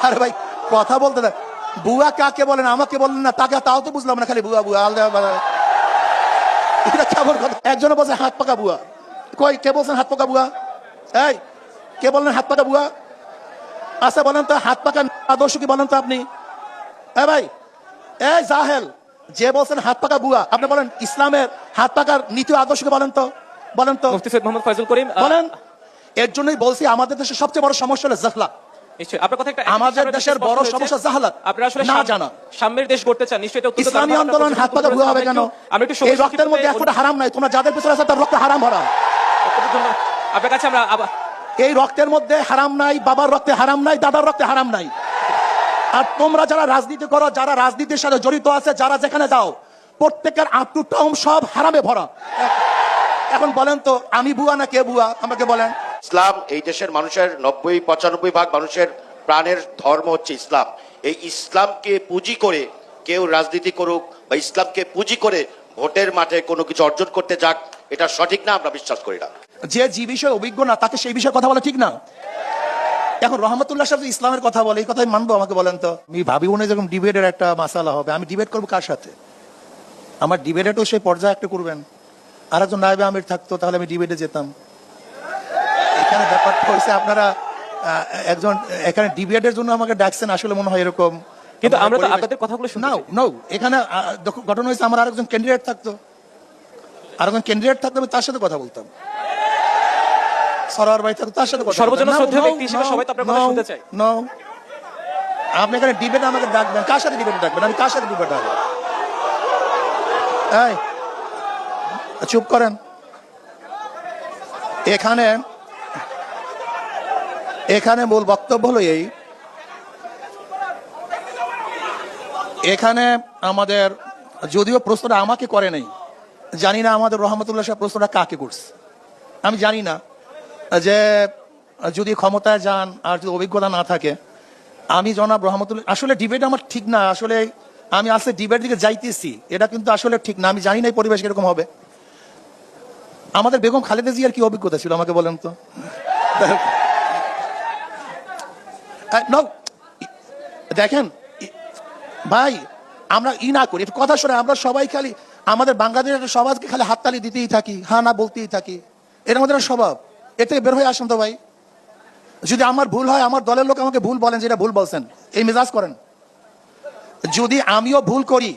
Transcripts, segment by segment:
আরে ভাই কথা বলতে দেন। বুয়া কাকে বলেন, আমাকে বললেন না, তাকে তাও তো বুঝলাম না, খালি বুয়া বুয়া আলাদা। এটা কেমন কথা? একজনে বলছে হাত পাকা বুয়া। কই কে বলছেন হাত পাকা বুয়া? এই কে বললেন হাত পাকা বুয়া? আচ্ছা বলেন তো হাত পাকা আদর্শ কি বলেন তো আপনি? ভাই এই জাহেল, যে বলছেন হাত পাকা বুয়া, আপনি বলেন ইসলামের হাত পাকার নীতি আদর্শ কি বলেন তো? বলেন তো। মুফতি সৈয়দ মোহাম্মদ ফয়জুল করিম বলেন। এর জন্যই বলছি আমাদের দেশের সবচেয়ে বড় সমস্যা হলো জাহলা। নিশ্চয়ই আপনার কথা একটা আমাদের দেশের বড় সমস্যা জাহালাত, আপনারা আসলে না জানা। সাম্যের দেশ গড়তে চান, নিশ্চয়ই এটা অত্যন্ত ইসলামী আন্দোলন হাত পাকা বুয়া হবে কেন? আমরা একটু এই রক্তের মধ্যে এক ফোঁটা হারাম নাই, তোমরা যাদের পিছনে আছে তার রক্ত হারাম ভরা। আপনার কাছে আমরা এই রক্তের মধ্যে হারাম নাই, বাবার রক্তে হারাম নাই, দাদার রক্তে হারাম নাই। আর তোমরা যারা রাজনীতি করো, যারা রাজনীতির সাথে জড়িত আছে, যারা যেখানে যাও, প্রত্যেকের আত্মু টম সব হারামে ভরা। এখন বলেন তো আমি বুয়া না কে বুয়া? আমাকে বলেন। ইসলাম এই দেশের মানুষের ৯০-৯৫ ভাগ মানুষের প্রাণের ধর্ম হচ্ছে ইসলাম। এই ইসলামকে পুঁজি করে কেউ রাজনীতি করুক বা ইসলামকে পুঁজি করে ভোটের মাঠে কোনো কিছু অর্জন করতে যাক, এটা সঠিক না, আমরা বিশ্বাস করি না। যে বিষয়ে অভিজ্ঞ না তাকে সেই বিষয়ে কথা বলা ঠিক না। এখন রহমতুল্লাহ সাহেব ইসলামের কথা বলে, এই কথাই মানবো? আমাকে বলেন তো। আমি ভাবি মনে যখন ডিবেটের একটা মাসালা হবে, আমি ডিবেট করবো কার সাথে? আমার ডিবেটও সেই পর্যায়ে একটা করবেন। আর একজন নায়েবে আমির থাকতো, তাহলে আমি ডিবেটে যেতাম। এখানে ব্যাপারটা হয়েছে আপনারা একজন এখানে ডিবেটের জন্য আমাকে ডাকছেন, আসলে মনে হয় এরকম। কিন্তু আমরা তো আপনাদের কথাগুলো শুনতে চাই। নাও এখানে ঘটনা হয়েছে, আমার আরেকজন ক্যান্ডিডেট থাকতো, আরেকজন ক্যান্ডিডেট থাকতো, আমি তার সাথে কথা বলতাম। সরোয়ার ভাই থাকতো, তার সাথে কথা সর্বজন শ্রদ্ধেয় ব্যক্তি হিসেবে সবাই তো আপনার কথা শুনতে চাই। নো, আপনি এখানে ডিবেট আমাকে ডাকবেন, কার সাথে ডিবেট ডাকবেন? আমি কার সাথে ডিবেট ডাকবো? এই চুপ করেন। এখানে মূল বক্তব্য হলো এই, এখানে আমাদের যদিও প্রশ্নটা আমাকে করে নাই, জানি না আমাদের রহমতুল্লাহ সাহেব প্রশ্নটা কাকে করছে, আমি জানি না। যে যদি ক্ষমতায় যান আর যদি অভিজ্ঞতা না থাকে, আমি জনাব রহমতুল্লাহ, আসলে ডিবেট আমার ঠিক না। আসলে আমি আজকে ডিবেট দিকে যাইতেছি, এটা কিন্তু আসলে ঠিক না। আমি জানি না এই পরিবেশ কিরকম হবে। আমাদের বেগম খালেদা জিয়ার কি অভিজ্ঞতা ছিল আমাকে বলেন তো? দেখেন ভাই, আমরা না করি কথা শুনে, আমরা সবাই খালি আমাদের বাংলাদেশের সমাজকে খালি হাততালি দিতেই থাকি, হ্যাঁ না বলতেই থাকি। এর আমাদের স্বভাব, এতে বের হয়ে আসেন তো ভাই। যদি আমার ভুল হয়, আমার দলের লোক আমাকে ভুল বলেন, যেটা ভুল বলছেন, এই মেজাজ করেন। যদি আমিও ভুল করি,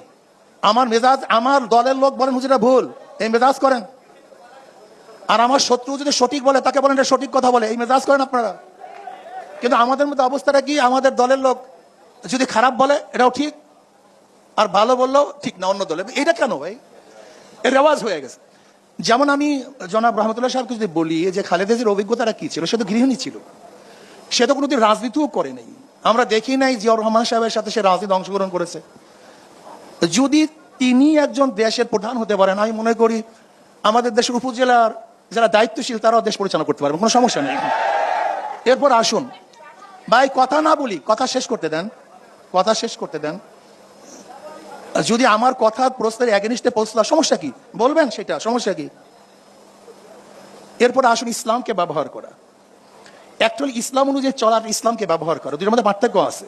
আমার মেজাজ, আমার দলের লোক বলেন হুজুরা ভুল, এই মেজাজ করেন। আর আমার শত্রু যদি সঠিক বলে, তাকে বলেন এটা সঠিক কথা বলে, এই মেজাজ করেন আপনারা। কিন্তু আমাদের মধ্যে অবস্থাটা কি, আমাদের দলের লোক যদি খারাপ বলে এটাও ঠিক, আর ভালো বললেও ঠিক না অন্য দলে। এটা কেন ভাই? এর রেওয়াজ হয়ে গেছে। যেমন আমি জনাব রহমতুল্লাহ সাহেবকে যদি বলি যে খালেদা জিয়ার অভিজ্ঞতাটা কি ছিল, সে তো গৃহিণী ছিল, সে তো কোনোদিন রাজনীতিও করে নাই। আমরা দেখি নাই জিয়াউর রহমান সাহেবের সাথে সে রাজনীতি অংশগ্রহণ করেছে। যদি তিনি একজন দেশের প্রধান হতে পারেন, আমি মনে করি আমাদের দেশের উপজেলার যারা দায়িত্বশীল তারাও দেশ পরিচালনা করতে পারবেন, কোনো সমস্যা নেই। এরপর আসুন ভাই, কথা না বলি, কথা শেষ করতে দেন, কথা শেষ করতে দেন। যদি আমার কথা প্রশ্নের এগেনিস্টে পৌঁছলো, সমস্যা কি বলবেন, সেটা সমস্যা কি? এরপর আসুন ইসলামকে ব্যবহার করা। অ্যাকচুয়ালি ইসলাম অনুযায়ী চলার, ইসলামকে ব্যবহার করা, দুটোর মধ্যে পার্থক্য আছে।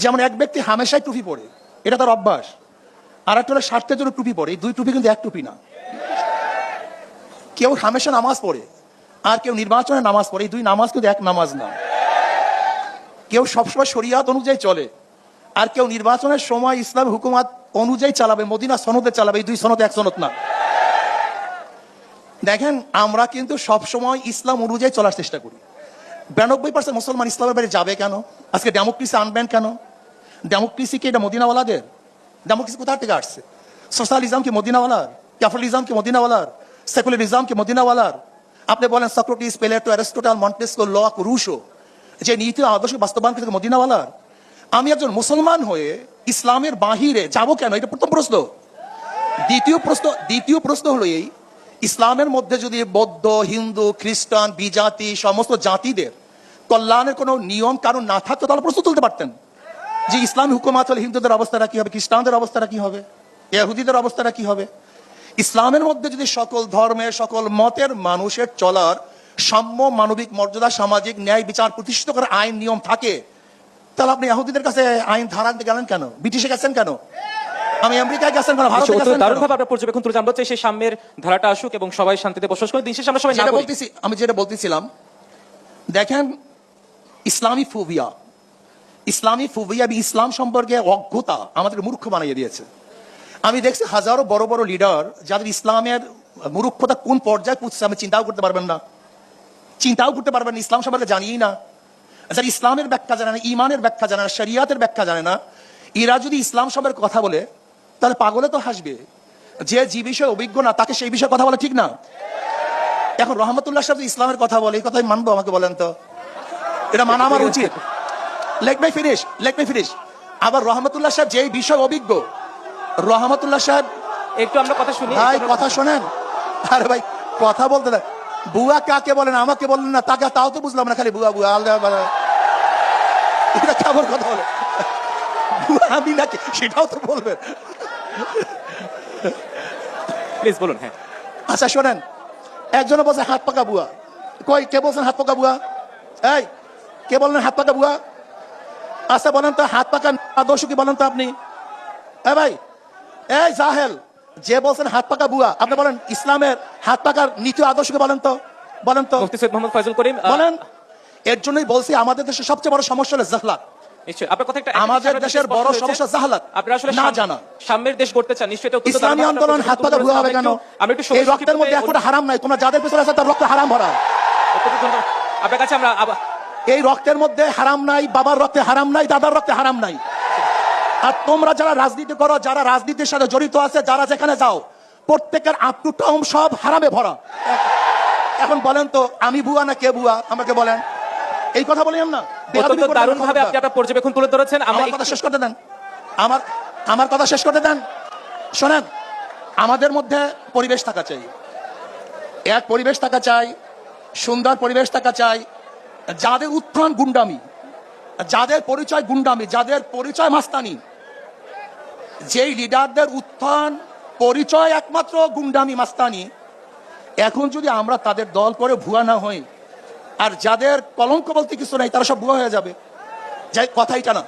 যেমন এক ব্যক্তি হামেশাই টুপি পরে, এটা তার অভ্যাস। আর একটা হলো স্বার্থের জন্য টুপি পরে, এই দুই টুপি কিন্তু এক টুপি না। কেউ হামেশা নামাজ পড়ে আর কেউ নির্বাচনে নামাজ পড়ে, এই দুই নামাজ কিন্তু এক নামাজ না। কেউ সবসময় শরিয়াত অনুযায়ী চলে আর কেউ নির্বাচনের সময় ইসলাম হুকুমাত অনুযায়ী চালাবে, মদিনা সনদে চালাবে, এই দুই সনদ এক সনদ না। দেখেন আমরা কিন্তু সবসময় ইসলাম অনুযায়ী চলার চেষ্টা করি। 92% মুসলমান ইসলামের বাইরে যাবে কেন? আজকে ডেমোক্রেসি আনবেন কেন? ডেমোক্রেসি কি এটা মদিনাওয়ালাদের? ডেমোক্রেসি কোথা থেকে আসছে? সোশ্যালিজম কি মদিনাওয়ালার? ক্যাপিটালিজম কি মদিনাওয়ালার? সেকুলারিজম কি মদিনাওয়ালার? আপনি বলেন Socrates, Plato, Aristotle, Montesquieu, Locke, Rousseau, যে নীতি আদর্শ বাস্তবায়ন থেকে মদিনাওয়ালার। আমি একজন মুসলমান হয়ে ইসলামের বাহিরে যাব কেন? এটা প্রথম প্রশ্ন। দ্বিতীয় প্রশ্ন হলো এই, ইসলামের মধ্যে যদি বৌদ্ধ, হিন্দু, খ্রিস্টান, বিজাতি সমস্ত জাতিদের কল্যাণের কোনো নিয়ম কারণ না থাকতো, তাহলে প্রশ্ন তুলতে পারতেন যে ইসলাম হুকুমাত হলে হিন্দুদের অবস্থাটা কি হবে, খ্রিস্টানদের অবস্থাটা কি হবে, ইহুদিদের অবস্থাটা কি হবে। ইসলামের মধ্যে যদি সকল ধর্মের, সকল মতের মানুষের চলার সাম্য, মানবিক মর্যাদা, সামাজিক ন্যায় বিচার প্রতিষ্ঠিত করার আইন নিয়ম থাকে, তাহলে আপনি ইহুদিদের কাছে আইন ধারা আনতে গেলেন কেন? ব্রিটিশে গেছেন কেন? আমি আমেরিকায় গেছেন কেন? ভারতে গেছেন কেন? দারুণভাবে আপনার পর্যবেক্ষণ তুলে জানতে চাই সেই সাম্যের ধারাটা আসুক এবং সবাই শান্তিতে বসবাস করে, দিন শেষে আমরা সবাই নাগরিক। আমি যেটা বলতেছিলাম, দেখেন ইসলামী ফোবিয়া ইসলাম সম্পর্কে অজ্ঞতা আমাদের মূর্খ বানিয়ে দিয়েছে। আমি দেখছি হাজারো বড় বড় লিডার যাদের ইসলামের মূর্খতা কোন পর্যায়ে পৌঁছছে আমি চিন্তাও করতে পারবেন না, ইসলাম সম্পর্কে জানিই না, যারা ইসলামের ব্যাখ্যা জানে না, ইমানের ব্যাখ্যা জানে না, শরিয়াতের ব্যাখ্যা জানে না, এরা যদি ইসলাম সম্পর্কে কথা বলে তাহলে পাগলে তো হাসবে। যে বিষয়ে অভিজ্ঞ না তাকে সেই বিষয়ে কথা বলা ঠিক না। এখন রহমতুল্লাহ সাহেব ইসলামের কথা বলে, এই কথাই মানবো? আমাকে বলেন তো, এটা মানা আমার উচিত? Let me finish. আবার রহমতুল্লাহ সাহেব যেই বিষয় অভিজ্ঞ, রহমতুল্লাহ সাহেব একটু আমরা কথা শুনি। ভাই কথা শোনেন, আরে ভাই কথা বলতে দেন। বুয়া কাকে বলেন আমাকে বললেন না, তাকে তাও তো বুঝলাম না, খালি বুয়া আলাদা এটা কেমন কথা বলে? বুয়া আমি নাকি সেটাও তো বলবেন। প্লিজ বলুন। হ্যাঁ, আচ্ছা শোনেন, একজনে বলছে হাত পাকা বুয়া। কই কে বলছেন হাত পাকা বুয়া? এই কে বললেন হাত পাকা বুয়া? আচ্ছা বলেন তো হাত পাকা আদর্শ কি বলেন তো আপনি? ভাই এই জাহেল, যে বলছেন হাত পাকা বুয়া, আপনি বলেন ইসলামের হাত পাকার নীতি আদর্শকে বলেন তো মুফতি সৈয়দ মোহাম্মদ ফয়জুল করিম বলেন। এর জন্যই বলছি আমাদের দেশের সবচেয়ে বড় সমস্যা হলো জাহলাত। নিশ্চয়ই আপনার কথা একটা আমাদের দেশের বড় সমস্যা জাহলাত, আপনারা আসলে না জানা। সাম্যের দেশ গড়তে চান, নিশ্চয়ই এটা অত্যন্ত ইসলামী দারুণ আন্দোলন আপনার হাত পাকা বুয়া হবে কেন? আমি একটু এই রক্তের মধ্যে একটা হারাম নাই, তোমরা যাদের পেছনে আছে তার রক্ত হারাম ভরা। আপনার কাছে আমরা এই রক্তের মধ্যে হারাম নাই, বাবার রক্তে হারাম নাই, দাদার রক্তে হারাম নাই। আর তোমরা যারা রাজনীতি করো, যারা রাজনীতির সাথে জড়িত আছে, যারা যেখানে যাও, প্রত্যেকের আপ টু টাউন সব হারামে ভরা। এখন বলেন তো আমি বুয়া না কে বুয়া? আমাকে বলেন। এই কথা বলি না, দারুণ ভাবে আপনি আপনার পর্যবেক্ষণ তুলে ধরেছেন। আমার কথা শেষ করতে দেন, আমার কথা শেষ করতে দেন। শোনেন, আমাদের মধ্যে পরিবেশ থাকা চাই, এক পরিবেশ থাকা চাই, সুন্দর পরিবেশ থাকা চাই। যাদের উত্থান গুন্ডামি, যাদের পরিচয় গুন্ডামি, যাদের পরিচয় মাস্তানি, যেই লিডারদের উত্থান পরিচয় একমাত্র গুন্ডামি মাস্তানি, এখন যদি আমরা তাদের দল করে ভুয়া না হই, আর যাদের কলঙ্ক বলতে কিছু নাই তারা সব ভুয়া হয়ে যাবে। যাই কথা এটা না,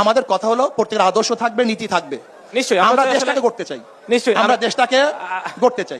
আমাদের কথা হলো প্রত্যেকের আদর্শ থাকবে, নীতি থাকবে। নিশ্চয়ই আমরা দেশটাকে গড়তে চাই, নিশ্চয়ই আমরা দেশটাকে গড়তে চাই।